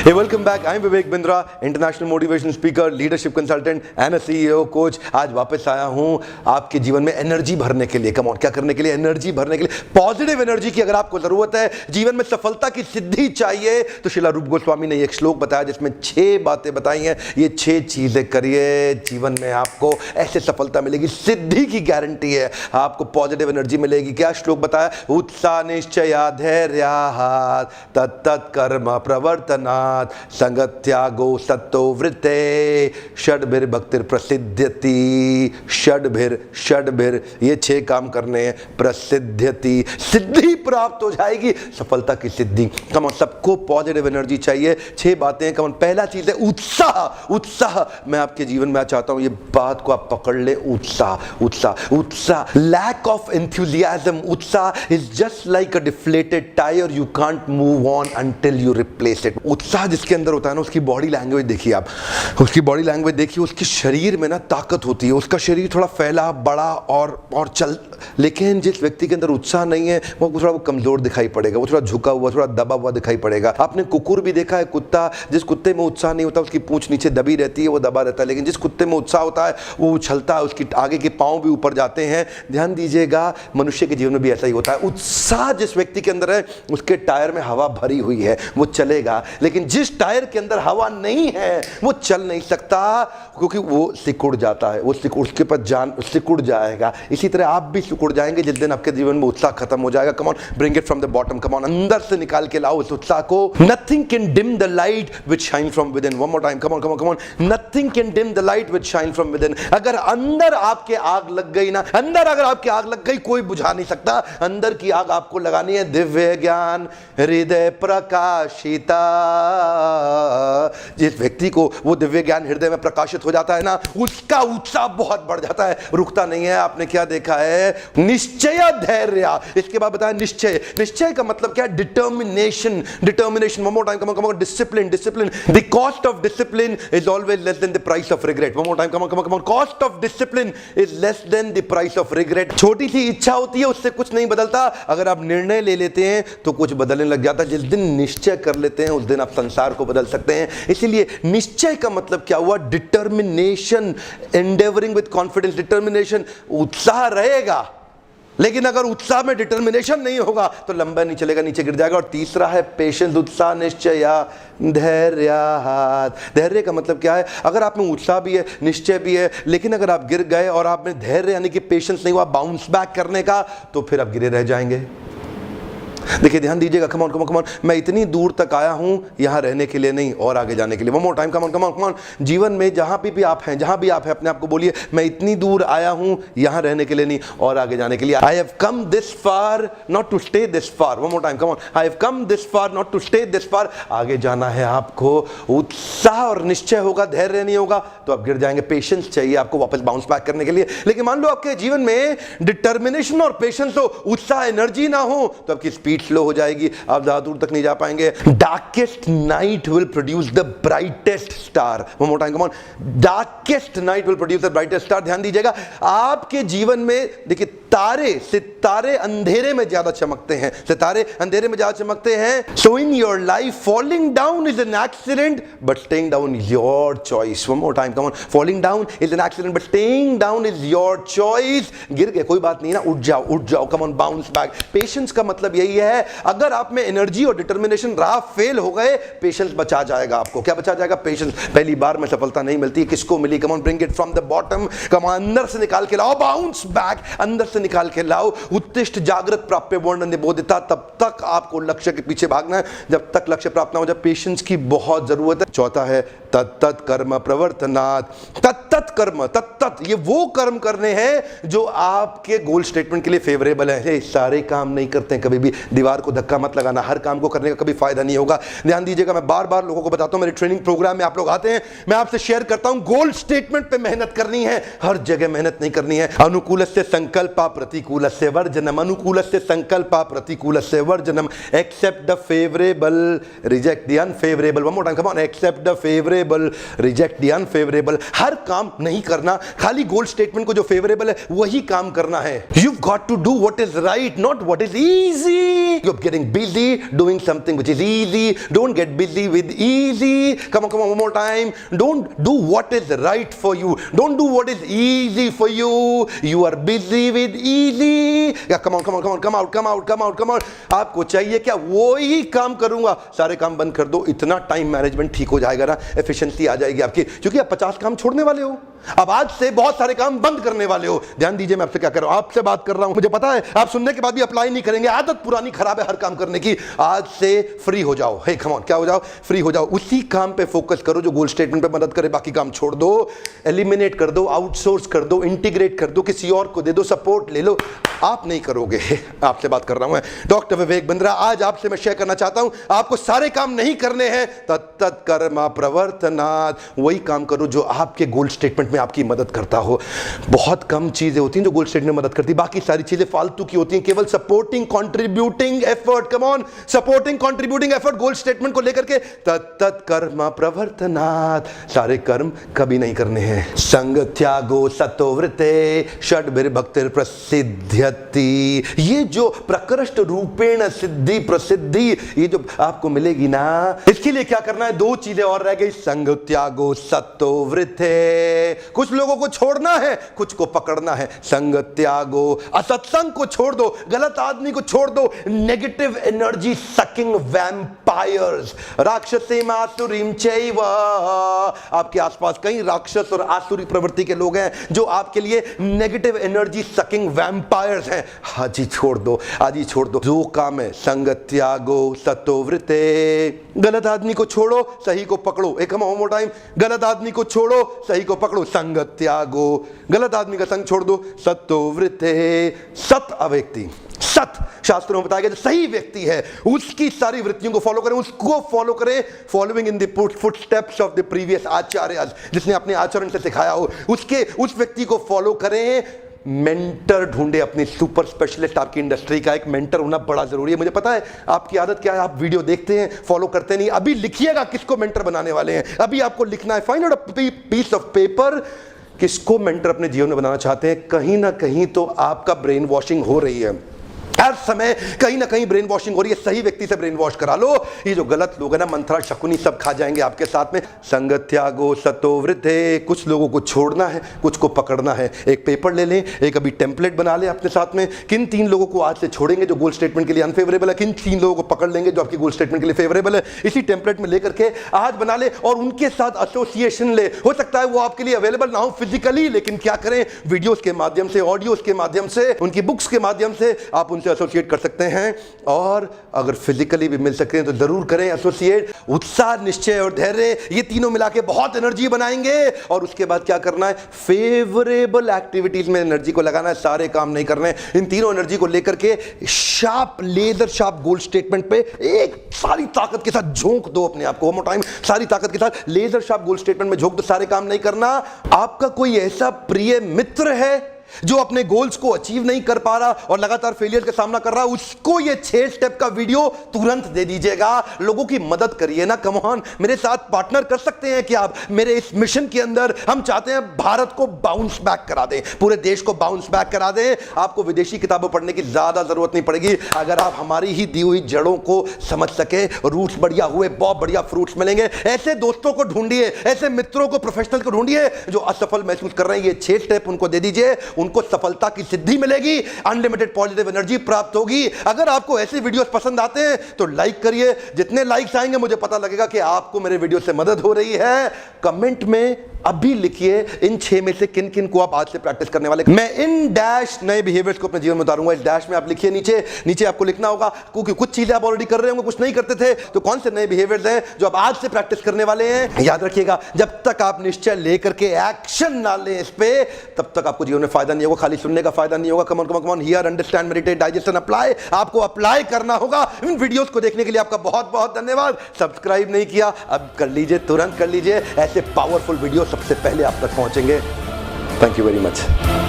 Hey, welcome back. I'm Vivek Bindra, international motivation speaker, leadership consultant and a CEO coach. आज वापस आया हूँ आपके जीवन में एनर्जी भरने के लिए। कम ऑन, क्या करने के लिए? एनर्जी भरने के लिए। पॉजिटिव एनर्जी की अगर आपको जरूरत है, जीवन में सफलता की सिद्धि चाहिए, तो शिला रूप गोस्वामी ने एक श्लोक बताया जिसमें 6 बातें बताई हैं। ये 6 चीजें करिए, जीवन में आपको ऐसे सफलता मिलेगी, सिद्धि की गारंटी है। आपको पॉजिटिव एनर्जी मिलेगी। क्या श्लोक बताया? उत्साह निश्चया धैर्यात् तत्तत् कर्म प्रवर्तना संगत्यागो सत्तो वृत्ते षड्भिर्भक्तिर प्रसिद्ध्यति। षड्भिर ये 6 काम करने हैं। प्रसिद्ध्यति, सिद्धि प्राप्त हो जाएगी, सफलता की सिद्धि। कम सबको पॉजिटिव एनर्जी चाहिए। 6 बातें। कम पहला चीज है उत्साह। उत्साह मैं आपके जीवन में चाहता हूं ये बात को आप पकड़ ले। उत्साह लैक ऑफ एंथुसियाज्म। उत्साह is just like a deflated tyre, you can't move on until you replace it. उत्साह जिसके अंदर होता है ना, उसकी बॉडी लैंग्वेज देखिए आप, उसकी बॉडी लैंग्वेज देखिए, उसके शरीर में ना ताकत होती है, उसका शरीर थोड़ा फैला बड़ा और चल। लेकिन जिस व्यक्ति के अंदर उत्साह नहीं है वो थोड़ा कमजोर दिखाई पड़ेगा, वो थोड़ा झुका हुआ, थोड़ा दबा हुआ दिखाई पड़ेगा। आपने कुकुर भी देखा है, कुत्ता, जिस कुत्ते में उत्साह नहीं होता उसकी पूंछ नीचे दबी रहती है, वो दबा रहता है। लेकिन जिस कुत्ते में उत्साह होता है वो उछलता है, उसकी आगे के पांव भी ऊपर जाते हैं। ध्यान दीजिएगा, मनुष्य के जीवन में भी ऐसा ही होता है। उत्साह जिस व्यक्ति के अंदर है उसके टायर में हवा भरी हुई है, वो चलेगा। लेकिन जिस टायर के अंदर हवा नहीं है वो चल नहीं सकता, क्योंकि वो सिकुड़ जाता है, वो उसके पर जान सिकुड़ जाएगा। इसी तरह आप भी सिकुड़ जाएंगे जिस दिन आपके जीवन में उत्साह खत्म हो जाएगा। कम on, bring it from the bottom. Come on, अंदर से निकाल के लाओ उस उत्साह को। Nothing can dim the light which shine from with in. One more time, come on come on come on. Nothing can dim the light which shine from with in. अगर अंदर आपके आग लग गई ना, अंदर अगर आपकी आग लग गई, कोई बुझा नहीं सकता। अंदर की आग आपको लगानी है। दिव्य ज्ञान हृदय प्रकाशिता। जिस व्यक्ति को वो दिव्य ज्ञान हृदय में प्रकाशित हो जाता है ना, उसका उत्साह बहुत बढ़ जाता है, रुकता नहीं है। आपने क्या देखा है? निश्चय धैर्य। इसके बाद बताया निश्चय। निश्चय का मतलब क्या है? Determination. Determination. One more time, come on. Discipline. Discipline. The cost of discipline is always less than the price of regret. One more time, come on. Cost of discipline is less than the price of regret. छोटी सी इच्छा होती है, उससे कुछ नहीं बदलता। अगर आप निर्णय ले लेते हैं तो कुछ बदलने लग जाता है। जिस दिन निश्चय कर लेते हैं उस दिन आप संसार को बदल सकते हैं। इसीलिए निश्चय का मतलब क्या हुआ? Determination, endeavouring with confidence. Determination, उत्साह रहेगा, लेकिन अगर उत्साह में डिटर्मिनेशन नहीं होगा तो लंबा नहीं चलेगा, नीचे गिर जाएगा। और तीसरा है पेशेंस। उत्साह निश्चय धैर्यात्। धैर्य का मतलब क्या है? अगर आप में उत्साह भी है, निश्चय भी है, लेकिन अगर आप गिर गए और आप में धैर्य यानी कि पेशेंस नहीं हुआ बाउंस बैक करने का, तो फिर आप गिरे रह जाएंगे। देखिए, ध्यान दीजिएगा। Come on come on come on. मैं इतनी दूर तक आया हूं यहां रहने के लिए नहीं, और आगे जाने के लिए। One more time, come on come on come on. जीवन में जहां भी आप हैं, जहां भी आप हैं, अपने आप को बोलिए, मैं इतनी दूर आया हूं यहां रहने के लिए नहीं, और आगे जाने के लिए। I have come this far not to stay this far. One more time, come on. I have come this far not to stay this far. आगे जाना है आपको। उत्साह और निश्चय होगा, धैर्य नहीं होगा तो आप गिर जाएंगे। पेशेंस चाहिए आपको वापस बाउंस बैक करने के लिए। लेकिन मान लो आपके जीवन में डिटर्मिनेशन और पेशेंस हो, उत्साह एनर्जी ना हो, तो आपकी स्पीड स्लो हो जाएगी, आप ज्यादा दूर तक नहीं जा पाएंगे। Darkest night will produce the brightest star. One more time, come on. Darkest night will produce the brightest star. ध्यान दीजिएगा, आपके जीवन में देखिए, सितारे अंधेरे में ज्यादा चमकते हैं। सितारे अंधेरे में ज्यादा चमकते हैं। So in your life falling down is an accident but staying down is your choice. One more time, come on. Falling down is an accident but staying down is your choice. गिर गए, कोई बात नहीं ना, उठ जाओ, come on, bounce back. Patience का मतलब यही है, अगर आप में एनर्जी और डिटर्मिनेशन रहा, फेल हो गए, पेशेंस बचा जाएगा आपको। क्या बचा जाएगा? पेशेंस। पहली बार में सफलता नहीं मिलती, किसको मिली? Come on, bring it from the bottom. Come on, अंदर से निकाल के लाओ, बाउंस बैक, अंदर से निकाल के लाओ। उत्तिष्ठ जागृत प्राप्य वर्णन बोधिता। तब तक आपको लक्ष्य के पीछे भागना है जब तक लक्ष्य प्राप्त ना हो जाए। पेशेंस की बहुत जरूरत है। चौथा है तत्तत् कर्म प्रवर्तनात्। तत्तत् कर्म, तत्तत् ये वो कर्म करने हैं जो आपके गोल स्टेटमेंट के लिए फेवरेबल है। सारे काम नहीं करते हैं, कभी भी दीवार को धक्का मत लगाना, हर काम को करने का कभी फायदा नहीं होगा। ध्यान दीजिएगा, मैं बार बार लोगों को बताता हूं, मेरे ट्रेनिंग प्रोग्राम में आप लोग आते हैं, मैं आपसे शेयर करता हूं, गोल स्टेटमेंट पे मेहनत करनी है, हर जगह मेहनत नहीं करनी है। अनुकूल से संकल्प प्रतिकूलस्य वर्जनम, अनुकूलस्य संकल्पा प्रतिकूलस्य वर्जनम, accept the favourable reject the unfavourable. One more time, come on, accept the favourable reject the unfavourable. हर काम नहीं करना, खाली गोल स्टेटमेंट को जो फेवरेबल है वही काम करना है। You got to do what is right, not what is easy. You are getting busy doing something which is easy, don't get busy with easy. Come on one more time, don't do what is right for you, don't do what is easy for you, you are busy with easy। come on come out। आपको चाहिए क्या? वो ही काम करूंगा, सारे काम बंद कर दो, इतना टाइम मैनेजमेंट ठीक हो जाएगा ना, एफिशिएंसी आ जाएगी आपकी, क्योंकि आप 50 काम छोड़ने वाले हो। अब आज से बहुत सारे काम बंद करने वाले हो। ध्यान दीजिए मैं आपसे क्या कर रहा हूं, आपसे बात कर रहा हूं, मुझे पता है आप सुनने के बाद भी अप्लाई नहीं करेंगे, आदत पुरानी खराब है हर काम करने की। आज से फ्री हो जाओ, हे कम ऑन, क्या हो जाओ? फ्री हो जाओ, उसी काम पे फोकस करो जो गोल स्टेटमेंट पे मदद करे, बाकी काम छोड़ दो, एलिमिनेट कर दो, आउटसोर्स कर दो, इंटीग्रेट कर दो, किसी और को दे दो, सपोर्ट ले लो। आप नहीं करोगे। आपसे बात कर रहा हूं मैं डॉक्टर विवेक बिंद्रा। आज आपसे मैं शेयर करना चाहता हूं, आपको सारे काम नहीं करने हैं, तत्त कर्मा प्रवर्तनात्, वही काम करो जो आपके गोल स्टेटमेंट में आपकी मदद करता हो। बहुत कम चीजें होती हैं जो गोल स्टेटमेंट में मदद करती, बाकी सारी चीजें फालतू की होती हैं, केवल supporting contributing effort. Come on, supporting contributing effort goal statement को लेकर के, तत्त कर्मा प्रवर्तनात्, सारे कर्म कभी नहीं करने हैं। संग त्यागो सतोवृते षड्भिर्भक्तिर प्रसिद्ध्यति। ये जो प्रकृष्ट रूपेण सिद्धि प्रसिद्धि, ये जो आपको मिलेगी ना, इसके लिए क्या करना है? दो चीजें और रह गई, संग त्यागो सतोवृते। कुछ लोगों को छोड़ना है, कुछ को पकड़ना है। संग त्यागो, असत्संग को छोड़ दो, गलत आदमी को छोड़ दो, नेगेटिव एनर्जी सकिंग वैम्पायर्स, राक्षसीम आसुरीम चैव। आपके आसपास कई राक्षस और आसुरी प्रवृत्ति के लोग हैं जो आपके लिए नेगेटिव एनर्जी सकिंग वैम्पायर्स हैं। आज ही छोड़ दो, आज ही छोड़ दो। जो काम है, संग त्यागो सतोवृते, गलत आदमी को छोड़ो, सही को पकड़ो। एक हम मोर टाइम, गलत आदमी को छोड़ो, सही को पकड़ो। संग त्यागो, गलत आदमी का संग छोड़ दो, सतोवृते, सत अव्यक्ति, सत शास्त्रों में बताया गया जो सही व्यक्ति है उसकी सारी वृत्तियों को फॉलो करें, उसको फॉलो करें, following in the footsteps of the previous acharyas, जिसने अपने आचरण से सिखाया हो, उसके उस व्यक्ति को फॉलो करें। मेंटर ढूंढे, अपनी सुपर स्पेशलिस्ट। आपकी इंडस्ट्री का एक मेंटर होना बड़ा जरूरी है। मुझे पता है आपकी आदत क्या है, आप वीडियो देखते हैं, फॉलो करते नहीं। अभी लिखिएगा किसको मेंटर बनाने वाले हैं, अभी आपको लिखना है। Find out a piece of paper, किसको मेंटर अपने जीवन में बनाना चाहते हैं। कहीं ना कहीं तो आपका ब्रेन वॉशिंग हो रही है, हर समय कहीं ना कहीं ब्रेन वॉशिंग हो रही है। सही व्यक्ति से ब्रेन वॉश करा लो। ये जो गलत लोग हैं ना, मंत्रा शकुनी सब खा जाएंगे आपके साथ में। संग त्यागो सतोवृते, कुछ लोगों को छोड़ना है, कुछ को पकड़ना है। एक पेपर ले लें, एक अभी टेम्पलेट बना लें अपने साथ में, किन 3 लोगों को आज से छोड़ेंगे जो गोल स्टेटमेंट के लिए अनफेवरेबल है, किन 3 लोगों को पकड़ लेंगे जो आपकी गोल स्टेटमेंट के लिए फेवरेबल है। इसी टेम्पलेट में लेकर के आज बना ले और उनके साथ एसोसिएशन ले। हो सकता है वो आपके लिए अवेलेबल ना हो फिजिकली, लेकिन क्या करें, वीडियोस के माध्यम से, ऑडियोस के माध्यम से, उनकी बुक्स के माध्यम से आप उनसे एसोसिएट कर सकते हैं। और अगर फिजिकली भी मिल सकते हैं तो जरूर करें एसोसिएट। उत्साह, निश्चय और धैर्य, ये तीनों मिला के बहुत एनर्जी बनाएंगे। और उसके बाद क्या करना है, फेवरेबल एक्टिविटीज में एनर्जी को लगाना है, सारे काम नहीं करने। इन तीनों एनर्जी को लेकर के शार्प, लेजर शार्प गोल स्टेटमेंट पे एक सारी ताकत के साथ झोंक दो अपने आप को। वन टाइम, सारी ताकत के साथ लेजर शार्प गोल स्टेटमेंट में झोंक दो, सारे काम नहीं करना। आपका कोई ऐसा प्रिय मित्र है जो अपने गोल्स को अचीव नहीं कर पा रहा और लगातार फेलियर का सामना कर रहा है, उसको ये 6 स्टेप का वीडियो तुरंत दे दीजिएगा। लोगों की मदद करिए ना, कम ऑन, मेरे साथ पार्टनर कर सकते हैं कि आप मेरे इस मिशन के अंदर। हम चाहते हैं भारत को बाउंस बैक करा दें, पूरे देश को बाउंस बैक करा दें। आपको विदेशी किताबें पढ़ने की ज्यादा जरूरत नहीं पड़ेगी अगर आप हमारी ही दी हुई जड़ों को समझ सके। रूट्स बढ़िया हुए, बहुत बढ़िया फ्रूट्स मिलेंगे। ऐसे दोस्तों को ढूंढिए, ऐसे मित्रों को, प्रोफेशनल को ढूंढिए जो असफल महसूस कर रहे हैं। ये 6 स्टेप उनको दे दीजिए, उनको सफलता की सिद्धि मिलेगी, अनलिमिटेड पॉजिटिव एनर्जी प्राप्त होगी। अगर आपको ऐसे वीडियोस पसंद आते हैं तो लाइक करिए, जितने लाइक्स आएंगे मुझे पता लगेगा कि आपको मेरे वीडियो से मदद हो रही है। कमेंट में अभी लिखिए इन 6 में से किन किन को आप आज से प्रैक्टिस करने वाले। मैं इन डैश नए बिहेवियर्स को अपने जीवन में उतारूंगा। इस डैश में आप लिखिए, नीचे आपको लिखना होगा, क्योंकि कुछ चीजें आप ऑलरेडी कर रहे होंगे, कुछ नहीं करते थे, तो कौन से नए बिहेवियर्स हैं जो आप आज से प्रैक्टिस करने वाले हैं। याद रखिएगा, जब तक आप निश्चय लेकर के एक्शन ना लें इस पे, तब तक आपको जीवन में फायदा नहीं होगा। खाली सुनने का फायदा नहीं होगा। Come on here, understand, meditate, digest and apply. आपको अप्लाई करना होगा। इन वीडियोस को देखने के लिए आपका बहुत बहुत धन्यवाद। सब्सक्राइब नहीं किया, अब कर लीजिए, तुरंत कर लीजिए। ऐसे पावरफुल वीडियो सबसे पहले आप तक पहुंचेंगे। Thank you very much.